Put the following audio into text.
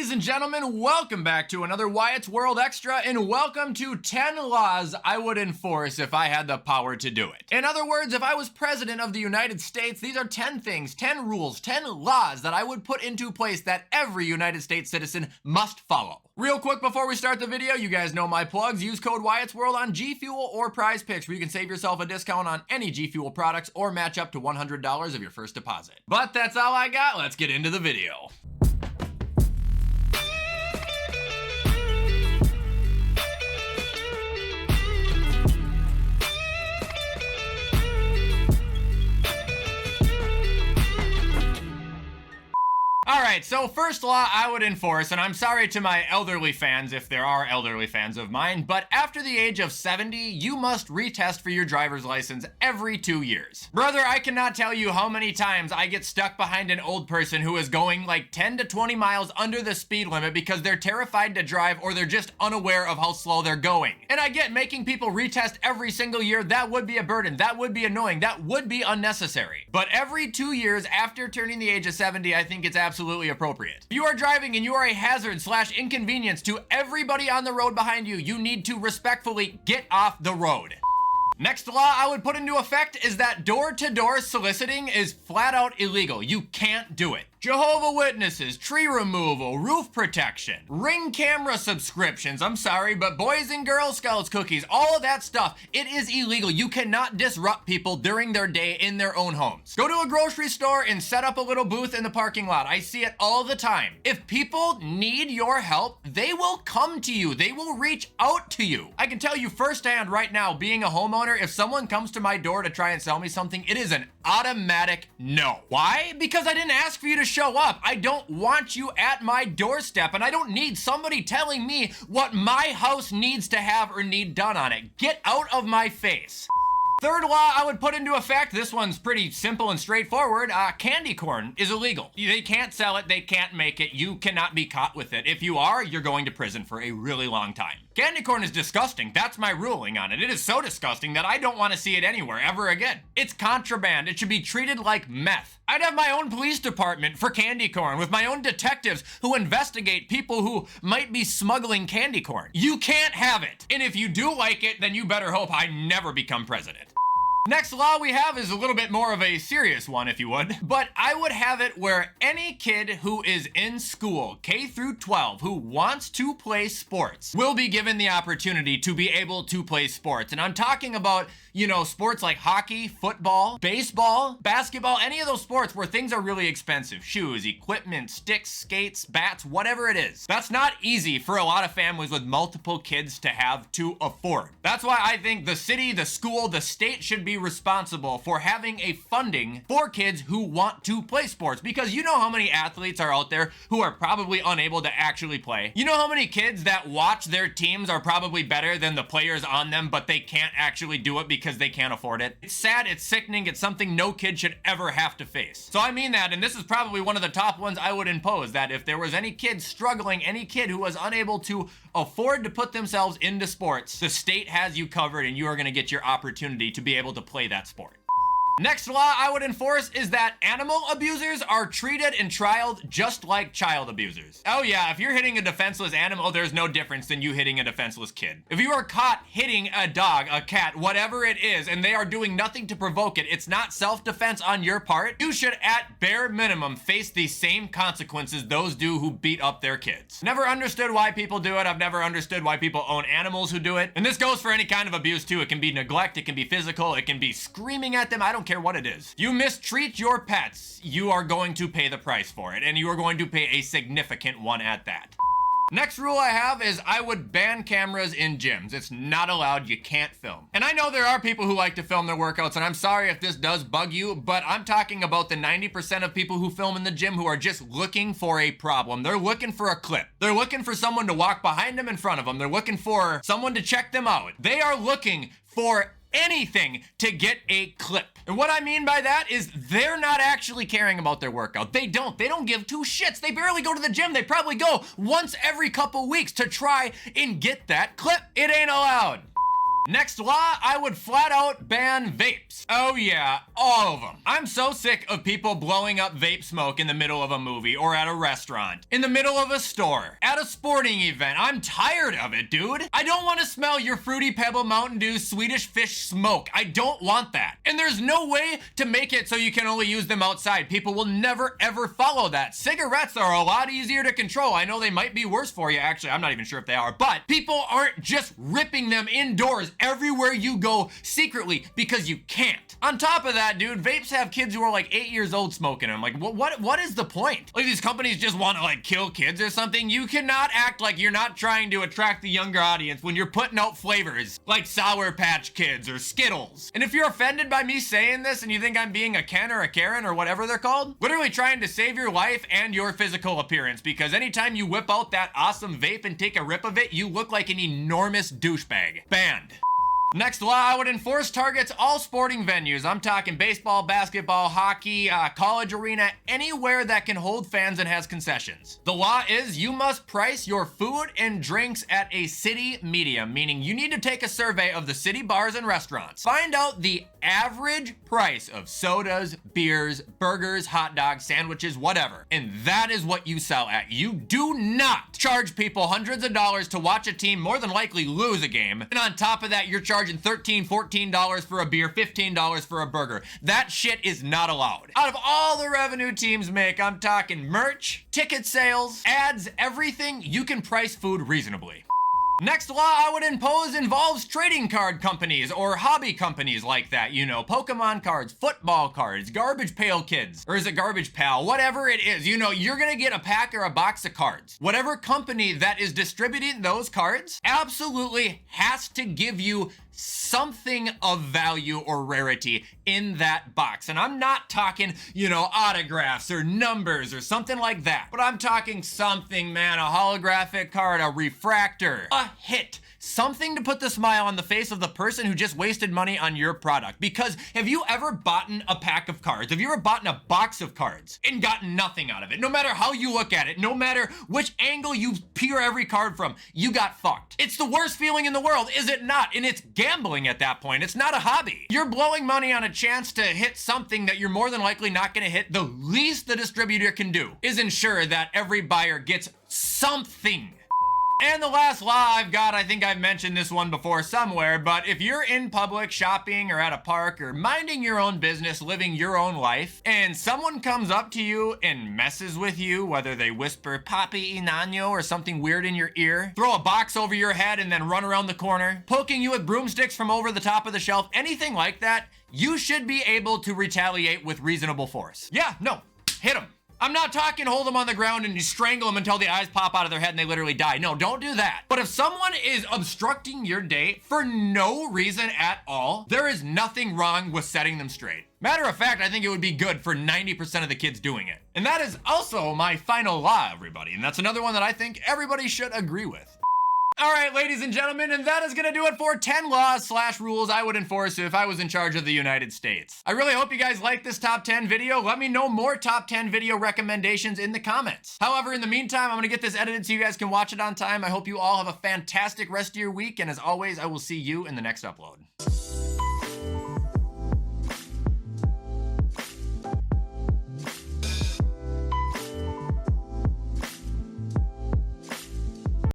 Ladies and gentlemen, welcome back to another WyattzWorld Extra, and welcome to 10 laws I would enforce if I had the power to do it. In other words, if I was president of the United States, these are 10 things, 10 rules, 10 laws that I would put into place that every United States citizen must follow. Real quick before we start the video, you guys know my plugs. Use code WyattzWorld on G Fuel or Prize Picks, where you can save yourself a discount on any G Fuel products or match up to $100 of your first deposit. But that's all I got. Let's get into the video. Alright, so first law I would enforce, and I'm sorry to my elderly fans if there are elderly fans of mine, but after the age of 70, you must retest for your driver's license every 2 years. Brother, I cannot tell you how many times I get stuck behind an old person who is going like 10 to 20 miles under the speed limit because they're terrified to drive or they're just unaware of how slow they're going. And I get making people retest every single year, that would be a burden, that would be annoying, that would be unnecessary. But every 2 years after turning the age of 70, I think it's absolutely appropriate. If you are driving and you are a hazard / inconvenience to everybody on the road behind you, you need to respectfully get off the road. Next law I would put into effect is that door-to-door soliciting is flat out illegal. You can't do it. Jehovah's Witnesses, tree removal, roof protection, Ring camera subscriptions, I'm sorry, but Boys and Girl Scouts cookies, all of that stuff, it is illegal. You cannot disrupt people during their day in their own homes. Go to a grocery store and set up a little booth in the parking lot. I see it all the time. If people need your help, they will come to you. They will reach out to you. I can tell you firsthand right now, being a homeowner, if someone comes to my door to try and sell me something, it is an automatic no. Why? Because I didn't ask for you to show up. I don't want you at my doorstep, and I don't need somebody telling me what my house needs to have or need done on it. Get out of my face. Third law I would put into effect, this one's pretty simple and straightforward, candy corn is illegal. They can't sell it, they can't make it, you cannot be caught with it. If you are, you're going to prison for a really long time. Candy corn is disgusting, that's my ruling on it. It is so disgusting that I don't want to see it anywhere ever again. It's contraband, it should be treated like meth. I'd have my own police department for candy corn with my own detectives who investigate people who might be smuggling candy corn. You can't have it. And if you do like it, then you better hope I never become president. Next law we have is a little bit more of a serious one, if you would, but I would have it where any kid who is in school, K through 12, who wants to play sports will be given the opportunity to be able to play sports. And I'm talking about, you know, sports like hockey, football, baseball, basketball, any of those sports where things are really expensive. Shoes, equipment, sticks, skates, bats, whatever it is. That's not easy for a lot of families with multiple kids to have to afford. That's why I think the city, the school, the state should be responsible for having a funding for kids who want to play sports, because you know how many athletes are out there who are probably unable to actually play. You know how many kids that watch their teams are probably better than the players on them, but they can't actually do it because they can't afford it. It's sad, it's sickening, it's something no kid should ever have to face. So I mean that, and this is probably one of the top ones I would impose, that if there was any kid struggling, any kid who was unable to afford to put themselves into sports, the state has you covered and you are going to get your opportunity to be able to play that sport. Next law I would enforce is that animal abusers are treated and trialed just like child abusers. Oh yeah, if you're hitting a defenseless animal, there's no difference than you hitting a defenseless kid. If you are caught hitting a dog, a cat, whatever it is, and they are doing nothing to provoke it, it's not self-defense on your part, you should at bare minimum face the same consequences those do who beat up their kids. Never understood why people do it. I've never understood why people own animals who do it. And this goes for any kind of abuse too. It can be neglect, it can be physical, it can be screaming at them. I don't care what it is. You mistreat your pets, you are going to pay the price for it, and you are going to pay a significant one at that. Next rule I have is I would ban cameras in gyms. It's not allowed, you can't film. And I know there are people who like to film their workouts, and I'm sorry if this does bug you, but I'm talking about the 90% of people who film in the gym who are just looking for a problem. They're looking for a clip. They're looking for someone to walk behind them, in front of them. They're looking for someone to check them out. They are looking for anything to get a clip. And what I mean by that is they're not actually caring about their workout. They don't give two shits. They barely go to the gym. They probably go once every couple weeks to try and get that clip. It ain't allowed. Next law, I would flat out ban vapes. Oh yeah, all of them. I'm so sick of people blowing up vape smoke in the middle of a movie or at a restaurant, in the middle of a store, at a sporting event. I'm tired of it, dude. I don't want to smell your Fruity Pebble Mountain Dew Swedish Fish smoke. I don't want that. And there's no way to make it so you can only use them outside. People will never ever follow that. Cigarettes are a lot easier to control. I know they might be worse for you. Actually, I'm not even sure if they are, but people aren't just ripping them indoors everywhere you go secretly because you can't. On top of that, dude, vapes have kids who are like 8 years old smoking them. Like, what is the point? Like, these companies just want to like kill kids or something? You cannot act like you're not trying to attract the younger audience when you're putting out flavors like Sour Patch Kids or Skittles. And if you're offended by me saying this and you think I'm being a Ken or a Karen or whatever they're called, literally trying to save your life and your physical appearance, because anytime you whip out that awesome vape and take a rip of it, you look like an enormous douchebag. Banned. Next law, I would enforce targets all sporting venues. I'm talking baseball, basketball, hockey, college arena, anywhere that can hold fans and has concessions. The law is you must price your food and drinks at a city medium, meaning you need to take a survey of the city bars and restaurants. Find out the average price of sodas, beers, burgers, hot dogs, sandwiches, whatever. And that is what you sell at. You do not charge people hundreds of dollars to watch a team more than likely lose a game. And on top of that, you're charging $13, $14 for a beer, $15 for a burger. That shit is not allowed. Out of all the revenue teams make, I'm talking merch, ticket sales, ads, everything, you can price food reasonably. Next law I would impose involves trading card companies or hobby companies like that. You know, Pokemon cards, football cards, Garbage Pail Kids, or is it Garbage Pal? Whatever it is, you know, you're gonna get a pack or a box of cards. Whatever company that is distributing those cards absolutely has to give you something of value or rarity in that box. And I'm not talking, you know, autographs or numbers or something like that, but I'm talking something, man, a holographic card, a refractor, a hit, something to put the smile on the face of the person who just wasted money on your product. Because have you ever bought a pack of cards? Have you ever bought a box of cards and gotten nothing out of it? No matter how you look at it, no matter which angle you peer every card from, you got fucked. It's the worst feeling in the world, is it not? And it's gambling at that point. It's not a hobby. You're blowing money on a chance to hit something that you're more than likely not gonna hit. The least the distributor can do is ensure that every buyer gets something. And the last law I've got, I think I've mentioned this one before somewhere, but if you're in public shopping or at a park or minding your own business, living your own life, and someone comes up to you and messes with you, whether they whisper Papi Inano or something weird in your ear, throw a box over your head and then run around the corner, poking you with broomsticks from over the top of the shelf, anything like that, you should be able to retaliate with reasonable force. Yeah, no, hit them. I'm not talking hold them on the ground and you strangle them until the eyes pop out of their head and they literally die. No, don't do that. But if someone is obstructing your day for no reason at all, there is nothing wrong with setting them straight. Matter of fact, I think it would be good for 90% of the kids doing it. And that is also my final law, everybody. And that's another one that I think everybody should agree with. All right, ladies and gentlemen, and that is gonna do it for 10 laws/rules I would enforce if I was in charge of the United States. I really hope you guys like this top 10 video. Let me know more top 10 video recommendations in the comments. However, in the meantime, I'm gonna get this edited so you guys can watch it on time. I hope you all have a fantastic rest of your week, and as always, I will see you in the next upload.